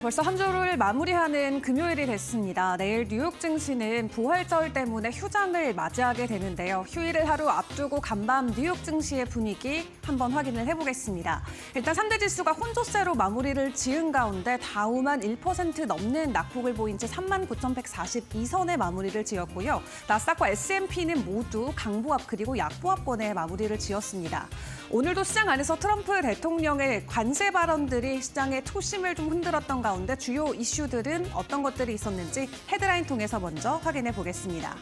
벌써 한 주를 마무리하는 금요일이 됐습니다. 내일 뉴욕 증시는 부활절 때문에 휴장을 맞이하게 되는데요. 휴일을 하루 앞두고 간밤 뉴욕 증시의 분위기 한번 확인을 해보겠습니다. 일단 3대 지수가 혼조세로 마무리를 지은 가운데 다우만 1% 넘는 낙폭을 보인 채 39,142선의 마무리를 지었고요. 나스닥과 S&P는 모두 강보합 그리고 약보합권의 마무리를 지었습니다. 오늘도 시장 안에서 트럼프 대통령의 관세 발언들이 시장의 초심을 좀 흔들었던 가운데 주요 이슈들은 어떤 것들이 있었는지 헤드라인 통해서 먼저 확인해 보겠습니다.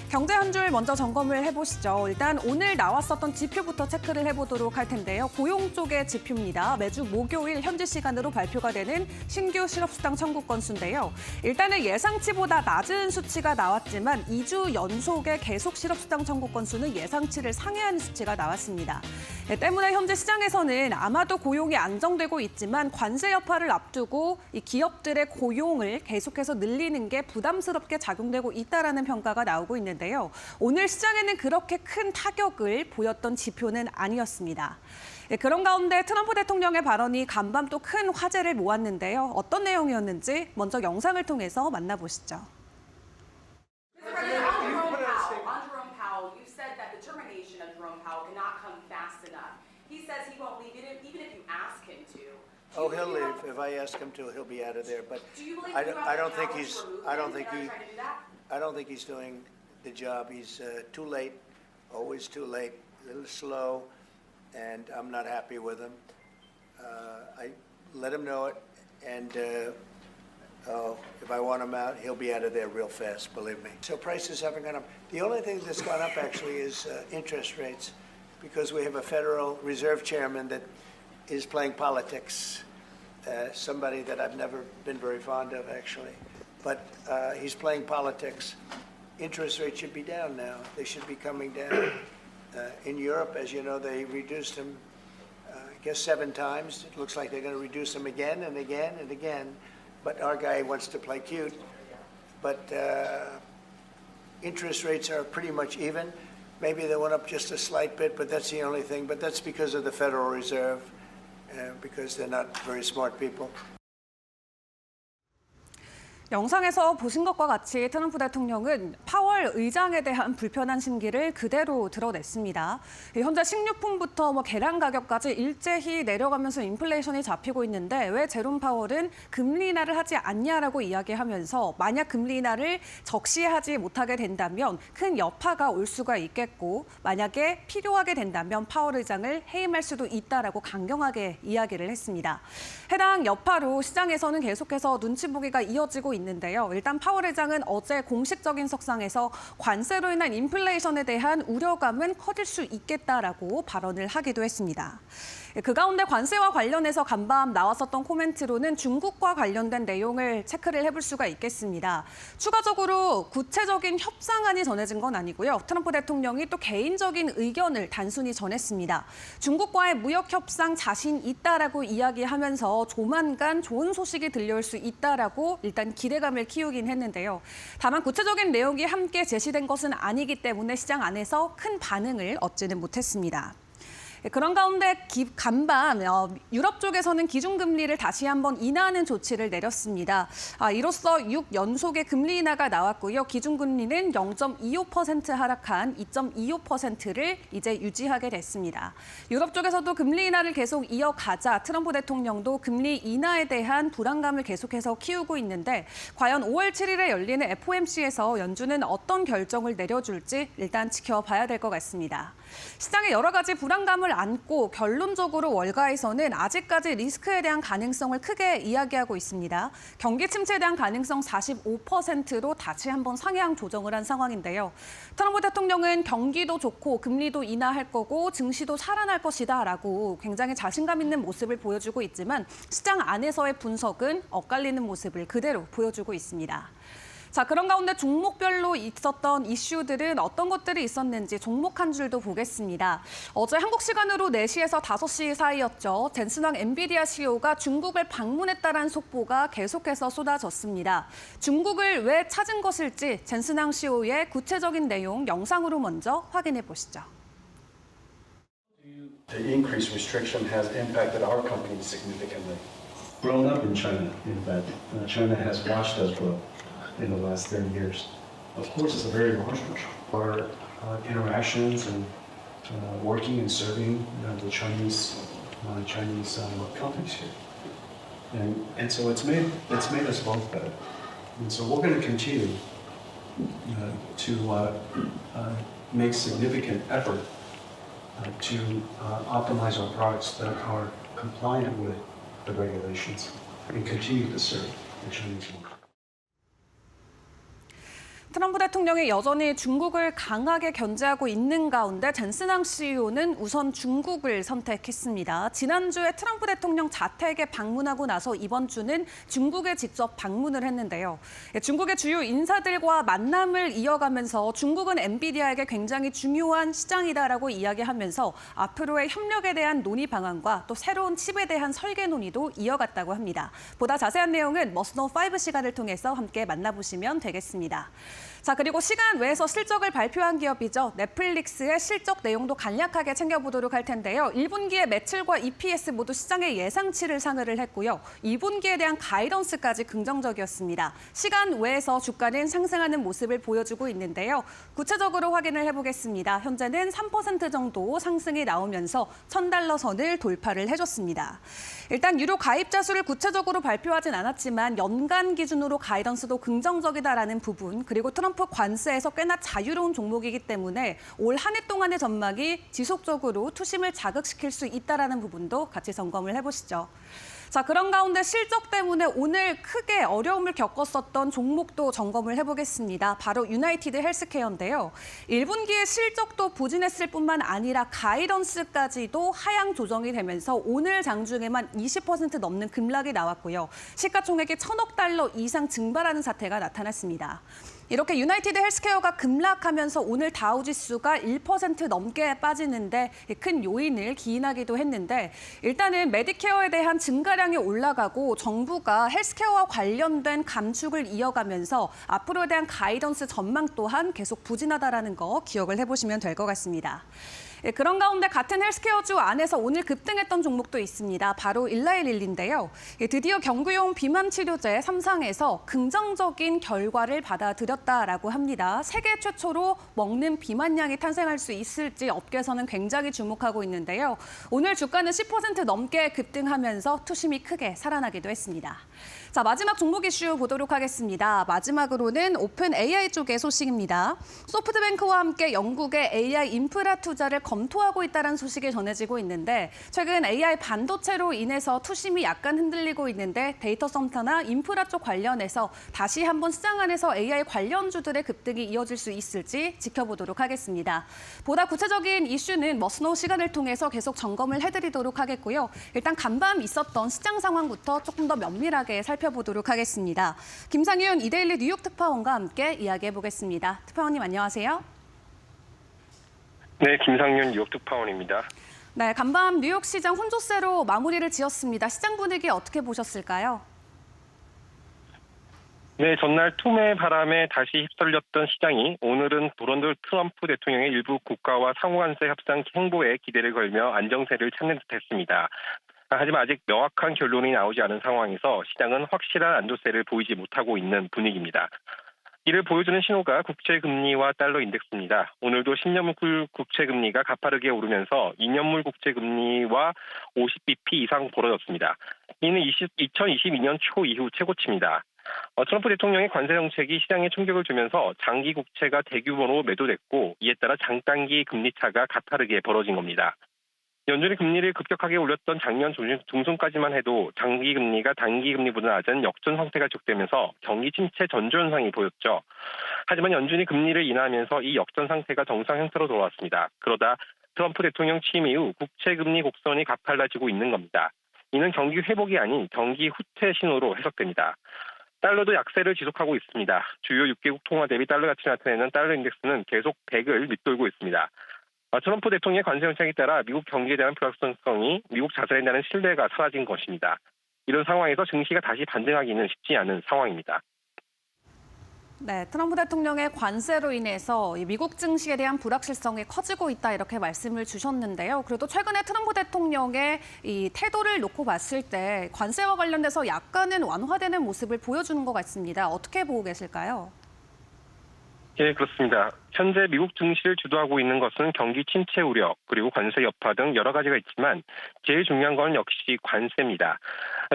경제 한 줄 먼저 점검을 해보시죠. 일단 오늘 나왔었던 지표부터 체크를 해보도록 할 텐데요. 고용 쪽의 지표입니다. 매주 목요일 현지 시간으로 발표가 되는 신규 실업수당 청구 건수인데요. 일단은 예상치보다 낮은 수치가 나왔지만 2주 연속의 계속 실업수당 청구 건수는 예상치를 상회하는 수치가 나왔습니다. 때문에 현재 시장에서는 아마도 고용이 안정되고 있지만 관세 여파를 앞두고 이 기업들의 고용을 계속해서 늘리는 게 부담스럽게 작용되고 있다라는 평가가 나오고 있는데요. 오늘 시장에는 그렇게 큰 타격을 보였던 지표는 아니었습니다. 그런 가운데 트럼프 대통령의 발언이 간밤 또 큰 화제를 모았는데요. 어떤 내용이었는지 먼저 영상을 통해서 만나보시죠. Oh, he'll leave. If I ask him to, he'll be out of there. But I don't think he's doing the job. He's too late, always too late, a little slow, and I'm not happy with him. I let him know it, and if I want him out, he'll be out of there real fast, believe me. So prices haven't gone up. The only thing that's gone up actually is interest rates, because we have a Federal Reserve Chairman that is playing politics. Somebody that I've never been very fond of, actually. But he's playing politics. Interest rates should be down now. They should be coming down. In Europe, as you know, they reduced them, I guess 7 times. It looks like they're going to reduce them again and again and again. But our guy wants to play cute. But interest rates are pretty much even. Maybe they went up just a slight bit, but that's the only thing. But that's because of the Federal Reserve. Because they're not very smart people. 영상에서 보신 것과 같이 트럼프 대통령은 파월 의장에 대한 불편한 심기를 그대로 드러냈습니다. 현재 식료품부터 계란 가격까지 일제히 내려가면서 인플레이션이 잡히고 있는데 왜 제롬 파월은 금리 인하를 하지 않냐라고 이야기하면서 만약 금리 인하를 적시하지 못하게 된다면 큰 여파가 올 수가 있겠고 만약에 필요하게 된다면 파월 의장을 해임할 수도 있다라고 강경하게 이야기를 했습니다. 해당 여파로 시장에서는 계속해서 눈치 보기가 이어지고 있는데요. 일단 파월 의장은 어제 공식적인 석상에서 관세로 인한 인플레이션에 대한 우려감은 커질 수 있겠다라고 발언을 하기도 했습니다. 그 가운데 관세와 관련해서 간밤 나왔었던 코멘트로는 중국과 관련된 내용을 체크를 해볼 수가 있겠습니다. 추가적으로 구체적인 협상안이 전해진 건 아니고요. 트럼프 대통령이 또 개인적인 의견을 단순히 전했습니다. 중국과의 무역 협상 자신 있다라고 이야기하면서 조만간 좋은 소식이 들려올 수 있다라고 일단 기대감을 키우긴 했는데요. 다만 구체적인 내용이 함께 제시된 것은 아니기 때문에 시장 안에서 큰 반응을 얻지는 못했습니다. 그런 가운데 간밤 유럽 쪽에서는 기준금리를 다시 한번 인하하는 조치를 내렸습니다. 이로써 6연속의 금리 인하가 나왔고요. 기준금리는 0.25% 하락한 2.25%를 이제 유지하게 됐습니다. 유럽 쪽에서도 금리 인하를 계속 이어가자 트럼프 대통령도 금리 인하에 대한 불안감을 계속해서 키우고 있는데 과연 5월 7일에 열리는 FOMC에서 연준은 어떤 결정을 내려줄지 일단 지켜봐야 될 것 같습니다. 시장에 여러 가지 불안감을 안고 결론적으로 월가에서는 아직까지 리스크에 대한 가능성을 크게 이야기하고 있습니다. 경기 침체에 대한 가능성 45%로 다시 한번 상향 조정을 한 상황인데요. 트럼프 대통령은 경기도 좋고 금리도 인하할 거고 증시도 살아날 것이다라고 굉장히 자신감 있는 모습을 보여주고 있지만 시장 안에서의 분석은 엇갈리는 모습을 그대로 보여주고 있습니다. 자, 그런 가운데 종목별로 있었던 이슈들은 어떤 것들이 있었는지 종목 한 줄도 보겠습니다. 어제 한국 시간으로 4시에서 5시 사이였죠. 젠슨왕 엔비디아 CEO가 중국을 방문했다는 속보가 계속해서 쏟아졌습니다. 중국을 왜 찾은 것일지 젠슨왕 CEO의 구체적인 내용 영상으로 먼저 확인해 보시죠. The increased restriction has impacted our company significantly. grown up in China. In fact, China has watched us grow in the last 30 years. Of course, it's a very large part interactions and working and serving the Chinese companies here. And so it's made us both better. And so we're going to continue to make significant effort to optimize our products that are compliant with the regulations and continue to serve the Chinese market. 트럼프 대통령이 여전히 중국을 강하게 견제하고 있는 가운데 젠슨항 CEO는 우선 중국을 선택했습니다. 지난주에 트럼프 대통령 자택에 방문하고 나서 이번 주는 중국에 직접 방문을 했는데요. 중국의 주요 인사들과 만남을 이어가면서 중국은 엔비디아에게 굉장히 중요한 시장이다라고 이야기하면서 앞으로의 협력에 대한 논의 방안과 또 새로운 칩에 대한 설계 논의도 이어갔다고 합니다. 보다 자세한 내용은 머스노 5 시간을 통해서 함께 만나보시면 되겠습니다. 자, 그리고 시간 외에서 실적을 발표한 기업이죠. 넷플릭스의 실적 내용도 간략하게 챙겨보도록 할 텐데요. 1분기의 매출과 EPS 모두 시장의 예상치를 상회를 했고요. 2분기에 대한 가이던스까지 긍정적이었습니다. 시간 외에서 주가는 상승하는 모습을 보여주고 있는데요. 구체적으로 확인을 해보겠습니다. 현재는 3% 정도 상승이 나오면서 $1,000 선을 돌파를 해줬습니다. 일단 유료 가입자 수를 구체적으로 발표하진 않았지만 연간 기준으로 가이던스도 긍정적이다라는 부분, 그리고 트럼프 관세에서 꽤나 자유로운 종목이기 때문에 올 한 해 동안의 전망이 지속적으로 투심을 자극시킬 수 있다라는 부분도 같이 점검을 해보시죠. 자, 그런 가운데 실적 때문에 오늘 크게 어려움을 겪었었던 종목도 점검을 해보겠습니다. 바로 유나이티드 헬스케어인데요. 1분기의 실적도 부진했을 뿐만 아니라 가이던스까지도 하향 조정이 되면서 오늘 장중에만 20% 넘는 급락이 나왔고요. 시가총액이 $1,000억 이상 증발하는 사태가 나타났습니다. 이렇게 유나이티드 헬스케어가 급락하면서 오늘 다우지수가 1% 넘게 빠지는데 큰 요인을 기인하기도 했는데 일단은 메디케어에 대한 증가량이 올라가고 정부가 헬스케어와 관련된 감축을 이어가면서 앞으로에 대한 가이던스 전망 또한 계속 부진하다라는 거 기억을 해보시면 될 것 같습니다. 그런 가운데 같은 헬스케어주 안에서 오늘 급등했던 종목도 있습니다. 바로 일라이릴리인데요. 드디어 경구용 비만 치료제 3상에서 긍정적인 결과를 받아들였다라고 합니다. 세계 최초로 먹는 비만약이 탄생할 수 있을지 업계에서는 굉장히 주목하고 있는데요. 오늘 주가는 10% 넘게 급등하면서 투심이 크게 살아나기도 했습니다. 자, 마지막 종목 이슈 보도록 하겠습니다. 마지막으로는 오픈 AI 쪽의 소식입니다. 소프트뱅크와 함께 영국의 AI 인프라 투자를 검토하고 있다는 소식이 전해지고 있는데 최근 AI 반도체로 인해서 투심이 약간 흔들리고 있는데 데이터 센터나 인프라 쪽 관련해서 다시 한번 시장 안에서 AI 관련주들의 급등이 이어질 수 있을지 지켜보도록 하겠습니다. 보다 구체적인 이슈는 머스노 시간을 통해서 계속 점검을 해드리도록 하겠고요. 일단 간밤 있었던 시장 상황부터 조금 더 면밀하게 살펴보도록 하겠습니다. 김상윤 이데일리 뉴욕 특파원과 함께 이야기해보겠습니다. 특파원님 안녕하세요. 네, 김상윤 뉴욕 특파원입니다. 네, 간밤 뉴욕 시장 혼조세로 마무리를 지었습니다. 시장 분위기 어떻게 보셨을까요? 네, 전날 투매 바람에 다시 휩쓸렸던 시장이 오늘은 도널드 트럼프 대통령의 일부 국가와 상호관세 협상 행보에 기대를 걸며 안정세를 찾는 듯했습니다. 하지만 아직 명확한 결론이 나오지 않은 상황에서 시장은 확실한 안도세를 보이지 못하고 있는 분위기입니다. 이를 보여주는 신호가 국채금리와 달러 인덱스입니다. 오늘도 10년물 국채금리가 가파르게 오르면서 2년물 국채금리와 50bp 이상 벌어졌습니다. 이는 2022년 초 이후 최고치입니다. 트럼프 대통령의 관세 정책이 시장에 충격을 주면서 장기 국채가 대규모로 매도됐고 이에 따라 장단기 금리 차가 가파르게 벌어진 겁니다. 연준이 금리를 급격하게 올렸던 작년 중순까지만 해도 장기 금리가 단기 금리보다 낮은 역전 상태가 지속되면서 경기 침체 전조 현상이 보였죠. 하지만 연준이 금리를 인하하면서 이 역전 상태가 정상 형태로 돌아왔습니다. 그러다 트럼프 대통령 취임 이후 국채 금리 곡선이 가팔라지고 있는 겁니다. 이는 경기 회복이 아닌 경기 후퇴 신호로 해석됩니다. 달러도 약세를 지속하고 있습니다. 주요 6개국 통화 대비 달러 가치 나타내는 달러 인덱스는 계속 100을 밑돌고 있습니다. 트럼프 대통령의 관세 정책에 따라 미국 경기에 대한 불확실성이 미국 자산에 대한 신뢰가 사라진 것입니다. 이런 상황에서 증시가 다시 반등하기는 쉽지 않은 상황입니다. 네, 트럼프 대통령의 관세로 인해서 이 미국 증시에 대한 불확실성이 커지고 있다 이렇게 말씀을 주셨는데요. 그래도 최근에 트럼프 대통령의 이 태도를 놓고 봤을 때 관세와 관련돼서 약간은 완화되는 모습을 보여주는 것 같습니다. 어떻게 보고 계실까요? 예, 그렇습니다. 현재 미국 증시를 주도하고 있는 것은 경기 침체 우려, 그리고 관세 여파 등 여러 가지가 있지만 제일 중요한 건 역시 관세입니다.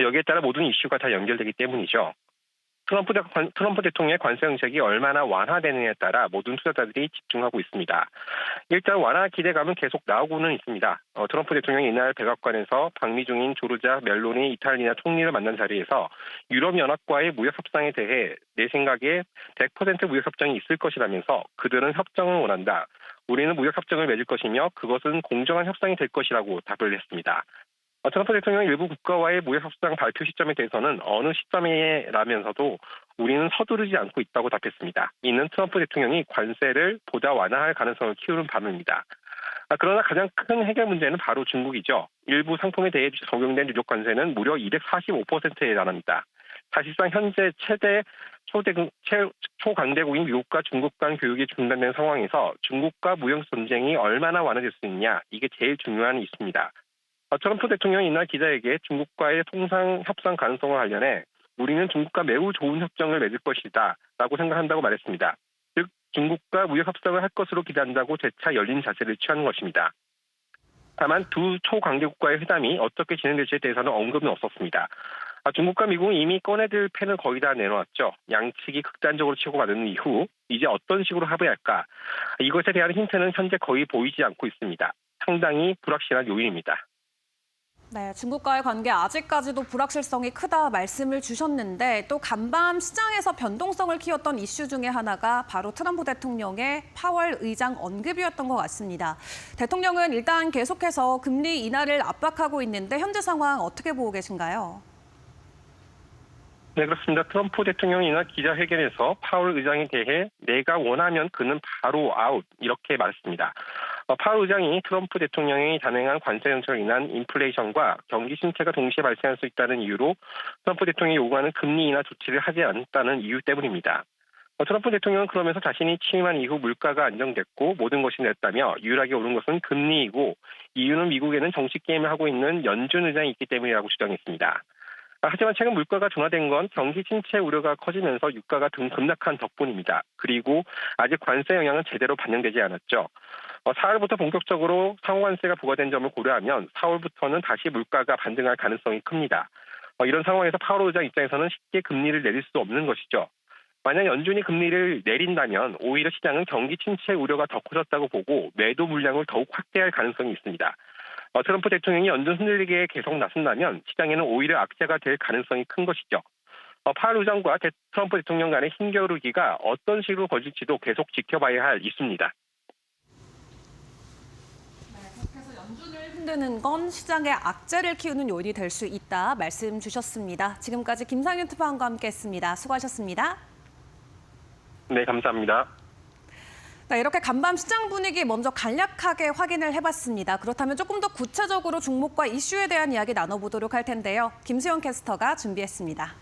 여기에 따라 모든 이슈가 다 연결되기 때문이죠. 트럼프 대통령의 관세 정책이 얼마나 완화되느냐에 따라 모든 투자자들이 집중하고 있습니다. 일단 완화 기대감은 계속 나오고는 있습니다. 트럼프 대통령이 이날 백악관에서 방미 중인 조르자 멜로니 이탈리아 총리를 만난 자리에서 유럽연합과의 무역 협상에 대해 내 생각에 100% 무역 협정이 있을 것이라면서 그들은 협정을 원한다. 우리는 무역 협정을 맺을 것이며 그것은 공정한 협상이 될 것이라고 답을 했습니다. 트럼프 대통령이 일부 국가와의 무역 협상 발표 시점에 대해서는 어느 시점이라면서도 우리는 서두르지 않고 있다고 답했습니다. 이는 트럼프 대통령이 관세를 보다 완화할 가능성을 키우는 바입니다. 그러나 가장 큰 해결 문제는 바로 중국이죠. 일부 상품에 대해 적용된 유력 관세는 무려 245%에 달합니다. 사실상 현재 최대 초강대국인 미국과 중국 간 교육이 중단된 상황에서 중국과 무역 전쟁이 얼마나 완화될 수 있느냐, 이게 제일 중요한 이슈입니다. 트럼프 대통령이 이날 기자에게 중국과의 통상 협상 가능성과 관련해 우리는 중국과 매우 좋은 협정을 맺을 것이다 라고 생각한다고 말했습니다. 즉 중국과 무역 협상을 할 것으로 기대한다고 재차 열린 자세를 취하는 것입니다. 다만 두 초강대 국가의 회담이 어떻게 진행될지에 대해서는 언급은 없었습니다. 중국과 미국은 이미 꺼내들 펜을 거의 다 내놓았죠. 양측이 극단적으로 치고받은 이후 이제 어떤 식으로 합의할까? 이것에 대한 힌트는 현재 거의 보이지 않고 있습니다. 상당히 불확실한 요인입니다. 네, 중국과의 관계 아직까지도 불확실성이 크다 말씀을 주셨는데 또 간밤 시장에서 변동성을 키웠던 이슈 중에 하나가 바로 트럼프 대통령의 파월 의장 언급이었던 것 같습니다. 대통령은 일단 계속해서 금리 인하를 압박하고 있는데 현재 상황 어떻게 보고 계신가요? 네, 그렇습니다. 트럼프 대통령이 이날 기자회견에서 파월 의장에 대해 내가 원하면 그는 바로 아웃 이렇게 말했습니다. 파월 의장이 트럼프 대통령이 단행한 관세 정책으로 인한 인플레이션과 경기 침체가 동시에 발생할 수 있다는 이유로 트럼프 대통령이 요구하는 금리 인하 조치를 하지 않았다는 이유 때문입니다. 트럼프 대통령은 그러면서 자신이 취임한 이후 물가가 안정됐고 모든 것이 냈다며 유일하게 오른 것은 금리이고 이유는 미국에는 정식 게임을 하고 있는 연준 의장이 있기 때문이라고 주장했습니다. 하지만 최근 물가가 둔화된 건 경기 침체 우려가 커지면서 유가가 급락한 덕분입니다. 그리고 아직 관세 영향은 제대로 반영되지 않았죠. 4월부터 본격적으로 상호관세가 부과된 점을 고려하면 4월부터는 다시 물가가 반등할 가능성이 큽니다. 이런 상황에서 파월 의장 입장에서는 쉽게 금리를 내릴 수 없는 것이죠. 만약 연준이 금리를 내린다면 오히려 시장은 경기 침체 우려가 더 커졌다고 보고 매도 물량을 더욱 확대할 가능성이 있습니다. 트럼프 대통령이 연준 흔들리기에 계속 나선다면 시장에는 오히려 악재가 될 가능성이 큰 것이죠. 파월 의장과 트럼프 대통령 간의 힘겨루기가 어떤 식으로 벌어질지도 계속 지켜봐야 할 이슈입니다. 계속해서 연준을 흔드는 건 시장의 악재를 키우는 요인이 될 수 있다 말씀 주셨습니다. 지금까지 김상윤 특파원과 함께했습니다. 수고하셨습니다. 네, 감사합니다. 네, 이렇게 간밤 시장 분위기 먼저 간략하게 확인을 해봤습니다. 그렇다면 조금 더 구체적으로 종목과 이슈에 대한 이야기 나눠보도록 할 텐데요. 김수영 캐스터가 준비했습니다.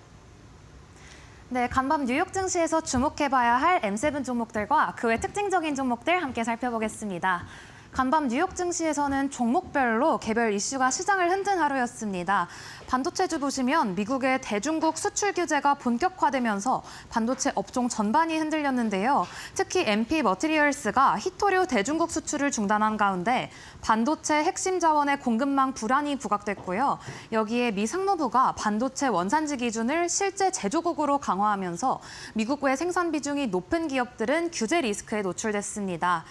네, 간밤 뉴욕 증시에서 주목해봐야 할 M7 종목들과 그 외 특징적인 종목들 함께 살펴보겠습니다. 간밤 뉴욕 증시에서는 종목별로 개별 이슈가 시장을 흔든 하루였습니다. 반도체주 보시면 미국의 대중국 수출 규제가 본격화되면서 반도체 업종 전반이 흔들렸는데요. 특히 MP 머티리얼스가 히토류 대중국 수출을 중단한 가운데 반도체 핵심 자원의 공급망 불안이 부각됐고요. 여기에 미 상무부가 반도체 원산지 기준을 실제 제조국으로 강화하면서 미국의 생산 비중이 높은 기업들은 규제 리스크에 노출됐습니다.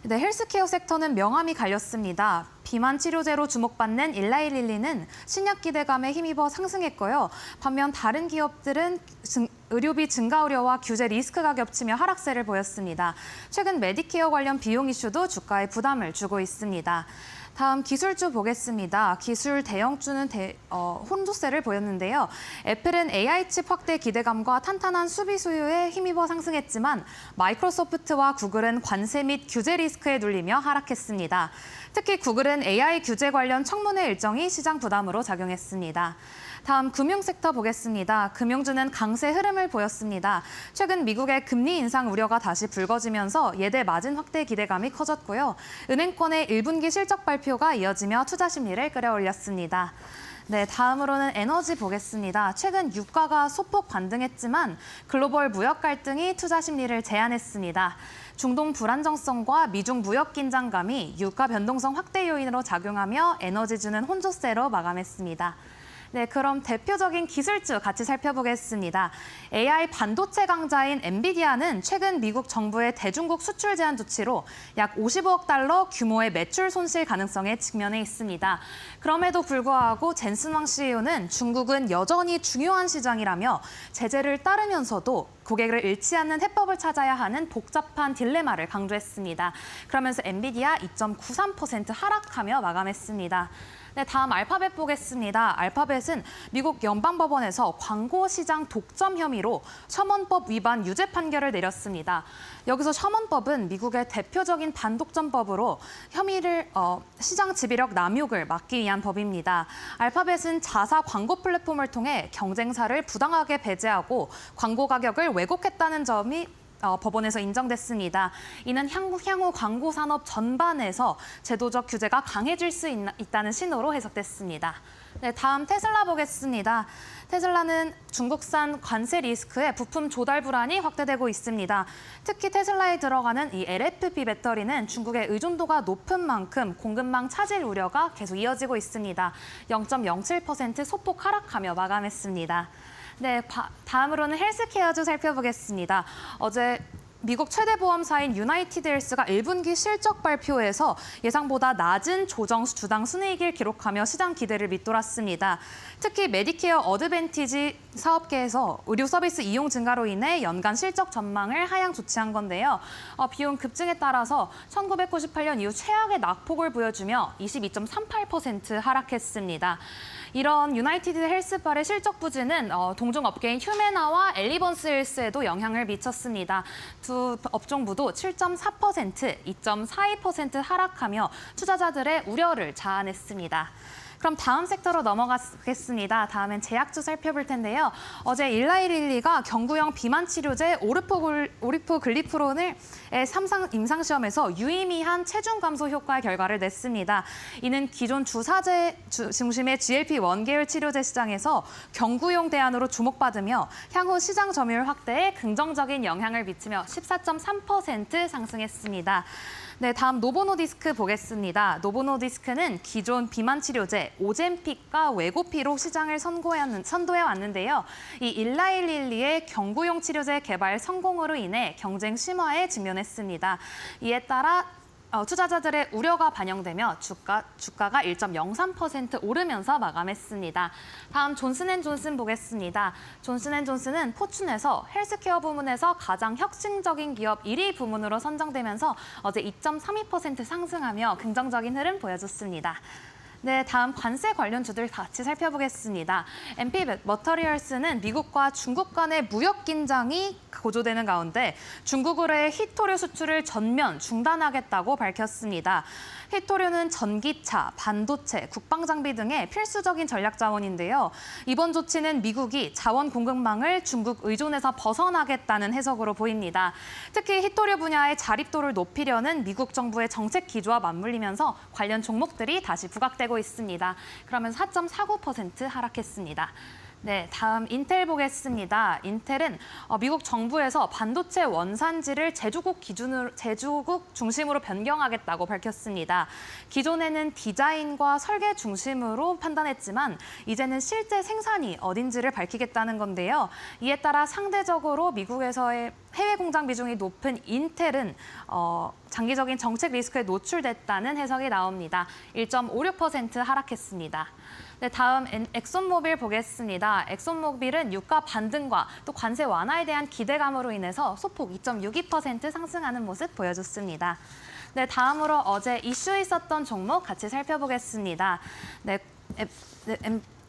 네, 헬스케어 섹터는 명암이 갈렸습니다. 비만 치료제로 주목받는 일라이릴리는 신약 기대감에 힘입어 상승했고요. 반면 다른 기업들은 의료비 증가 우려와 규제 리스크가 겹치며 하락세를 보였습니다. 최근 메디케어 관련 비용 이슈도 주가에 부담을 주고 있습니다. 다음 기술주 보겠습니다. 기술 대형주는 혼조세를 보였는데요. 애플은 AI 칩 확대 기대감과 탄탄한 수비 수요에 힘입어 상승했지만 마이크로소프트와 구글은 관세 및 규제 리스크에 눌리며 하락했습니다. 특히 구글은 AI 규제 관련 청문회 일정이 시장 부담으로 작용했습니다. 다음 금융 섹터 보겠습니다. 금융주는 강세 흐름을 보였습니다. 최근 미국의 금리 인상 우려가 다시 불거지면서 예대 마진 확대 기대감이 커졌고요. 은행권의 1분기 실적 발표가 이어지며 투자 심리를 끌어올렸습니다. 네, 다음으로는 에너지 보겠습니다. 최근 유가가 소폭 반등했지만 글로벌 무역 갈등이 투자 심리를 제한했습니다. 중동 불안정성과 미중 무역 긴장감이 유가 변동성 확대 요인으로 작용하며 에너지주는 혼조세로 마감했습니다. 네, 그럼 대표적인 기술주 같이 살펴보겠습니다. AI 반도체 강자인 엔비디아는 최근 미국 정부의 대중국 수출 제한 조치로 약 55억 달러 규모의 매출 손실 가능성에 직면해 있습니다. 그럼에도 불구하고 젠슨 왕 CEO는 중국은 여전히 중요한 시장이라며 제재를 따르면서도 고객을 잃지 않는 해법을 찾아야 하는 복잡한 딜레마를 강조했습니다. 그러면서 엔비디아 2.93% 하락하며 마감했습니다. 네, 다음 알파벳 보겠습니다. 알파벳은 미국 연방법원에서 광고 시장 독점 혐의로 셔먼법 위반 유죄 판결을 내렸습니다. 여기서 셔먼법은 미국의 대표적인 반독점법으로 혐의를 시장 지배력 남용을 막기 위한 법입니다. 알파벳은 자사 광고 플랫폼을 통해 경쟁사를 부당하게 배제하고 광고 가격을 왜곡했다는 점이 법원에서 인정됐습니다. 이는 향후 광고 산업 전반에서 제도적 규제가 강해질 수 있다는 신호로 해석됐습니다. 네, 다음 테슬라 보겠습니다. 테슬라는 중국산 관세 리스크에 부품 조달 불안이 확대되고 있습니다. 특히 테슬라에 들어가는 이 LFP 배터리는 중국의 의존도가 높은 만큼 공급망 차질 우려가 계속 이어지고 있습니다. 0.07% 소폭 하락하며 마감했습니다. 네, 다음으로는 헬스케어주 살펴보겠습니다. 어제 미국 최대 보험사인 유나이티드 헬스가 1분기 실적 발표에서 예상보다 낮은 조정 주당 순이익을 기록하며 시장 기대를 밑돌았습니다. 특히 메디케어 어드밴티지 사업계에서 의료 서비스 이용 증가로 인해 연간 실적 전망을 하향 조치한 건데요. 비용 급증에 따라서 1998년 이후 최악의 낙폭을 보여주며 22.38% 하락했습니다. 이런 유나이티드 헬스발의 실적 부진은 동종업계인 휴메나와 엘리번스 헬스에도 영향을 미쳤습니다. 두 업종 모두 7.4%, 2.42% 하락하며 투자자들의 우려를 자아냈습니다. 그럼 다음 섹터로 넘어가겠습니다. 다음엔 제약주 살펴볼 텐데요. 어제 일라이릴리가 경구용 비만 치료제 오리포글리프론의 임상시험에서 유의미한 체중 감소 효과의 결과를 냈습니다. 이는 기존 주사제 중심의 GLP-1 계열 치료제 시장에서 경구용 대안으로 주목받으며 향후 시장 점유율 확대에 긍정적인 영향을 미치며 14.3% 상승했습니다. 네, 다음 노보노디스크 보겠습니다. 노보노디스크는 기존 비만 치료제 오젬픽과 웨고피로 시장을 선도해 왔는데요. 이 일라이릴리의 경구용 치료제 개발 성공으로 인해 경쟁 심화에 직면했습니다. 이에 따라 투자자들의 우려가 반영되며 주가가 1.03% 오르면서 마감했습니다. 다음 존슨앤존슨 보겠습니다. 존슨앤존슨은 포춘에서 헬스케어 부문에서 가장 혁신적인 기업 1위 부문으로 선정되면서 어제 2.32% 상승하며 긍정적인 흐름 보여줬습니다. 네, 다음 관세 관련주들 같이 살펴보겠습니다. MP 머터리얼스는 미국과 중국 간의 무역 긴장이 고조되는 가운데 중국으로의 히토류 수출을 전면 중단하겠다고 밝혔습니다. 히토류는 전기차, 반도체, 국방장비 등의 필수적인 전략 자원인데요. 이번 조치는 미국이 자원 공급망을 중국 의존에서 벗어나겠다는 해석으로 보입니다. 특히 히토류 분야의 자립도를 높이려는 미국 정부의 정책 기조와 맞물리면서 관련 종목들이 다시 부각되고 있습니다. 그러면 4.49% 하락했습니다. 네, 다음 인텔 보겠습니다. 인텔은 미국 정부에서 반도체 원산지를 제조국 중심으로 변경하겠다고 밝혔습니다. 기존에는 디자인과 설계 중심으로 판단했지만 이제는 실제 생산이 어딘지를 밝히겠다는 건데요. 이에 따라 상대적으로 미국에서의 해외 공장 비중이 높은 인텔은 장기적인 정책 리스크에 노출됐다는 해석이 나옵니다. 1.56% 하락했습니다. 네, 다음 엑손모빌 보겠습니다. 엑손모빌은 유가 반등과 또 관세 완화에 대한 기대감으로 인해서 소폭 2.62% 상승하는 모습 보여줬습니다. 네, 다음으로 어제 이슈 있었던 종목 같이 살펴보겠습니다. 네,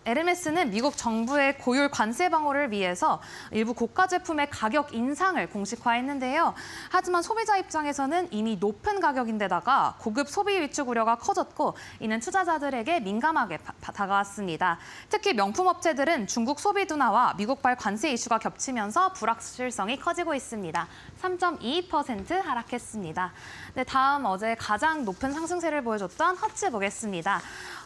에르메스는 미국 정부의 고율 관세 방어를 위해서 일부 고가 제품의 가격 인상을 공식화했는데요. 하지만 소비자 입장에서는 이미 높은 가격인데다가 고급 소비 위축 우려가 커졌고 이는 투자자들에게 민감하게 다가왔습니다. 특히 명품 업체들은 중국 소비 둔화와 미국발 관세 이슈가 겹치면서 불확실성이 커지고 있습니다. 3.22% 하락했습니다. 네, 다음 어제 가장 높은 상승세를 보여줬던 허츠 보겠습니다.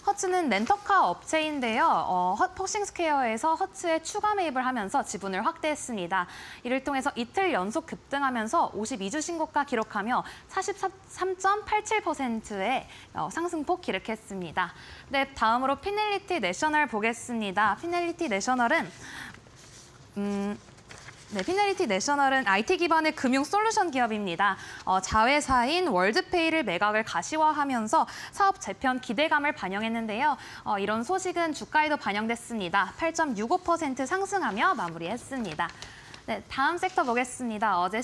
허츠는 렌터카 업체인데요. 퍼싱스퀘어에서 허츠에 추가 매입을 하면서 지분을 확대했습니다. 이를 통해서 이틀 연속 급등하면서 52주 신고가 기록하며 43.87%의 상승폭 기록했습니다. 네, 다음으로 피넬리티 내셔널 보겠습니다. 피넬리티 내셔널은 피넬리티 내셔널은 IT 기반의 금융 솔루션 기업입니다. 자회사인 월드페이를 매각을 가시화하면서 사업 재편 기대감을 반영했는데요. 이런 소식은 주가에도 반영됐습니다. 8.65% 상승하며 마무리했습니다. 네, 다음 섹터 보겠습니다. 어제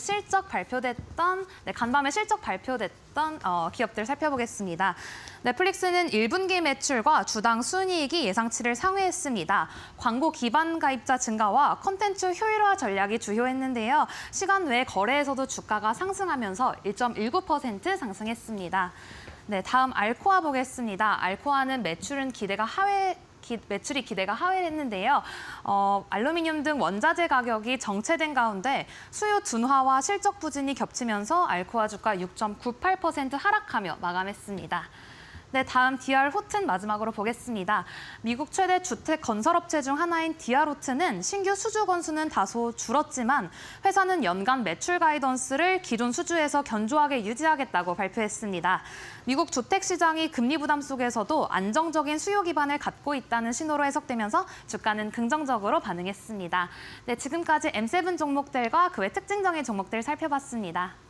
간밤에 실적 발표됐던 기업들 살펴보겠습니다. 넷플릭스는 1분기 매출과 주당 순이익이 예상치를 상회했습니다. 광고 기반 가입자 증가와 콘텐츠 효율화 전략이 주요했는데요. 시간 외 거래에서도 주가가 상승하면서 1.19% 상승했습니다. 네, 다음 알코아 보겠습니다. 알코아는 매출이 기대가 하회했는데요. 알루미늄 등 원자재 가격이 정체된 가운데 수요 둔화와 실적 부진이 겹치면서 알코아 주가 6.98% 하락하며 마감했습니다. 네, 다음 DR 호튼 마지막으로 보겠습니다. 미국 최대 주택 건설업체 중 하나인 DR 호튼은 신규 수주 건수는 다소 줄었지만 회사는 연간 매출 가이던스를 기존 수주에서 견조하게 유지하겠다고 발표했습니다. 미국 주택 시장이 금리 부담 속에서도 안정적인 수요 기반을 갖고 있다는 신호로 해석되면서 주가는 긍정적으로 반응했습니다. 네, 지금까지 M7 종목들과 그 외 특징적인 종목들 살펴봤습니다.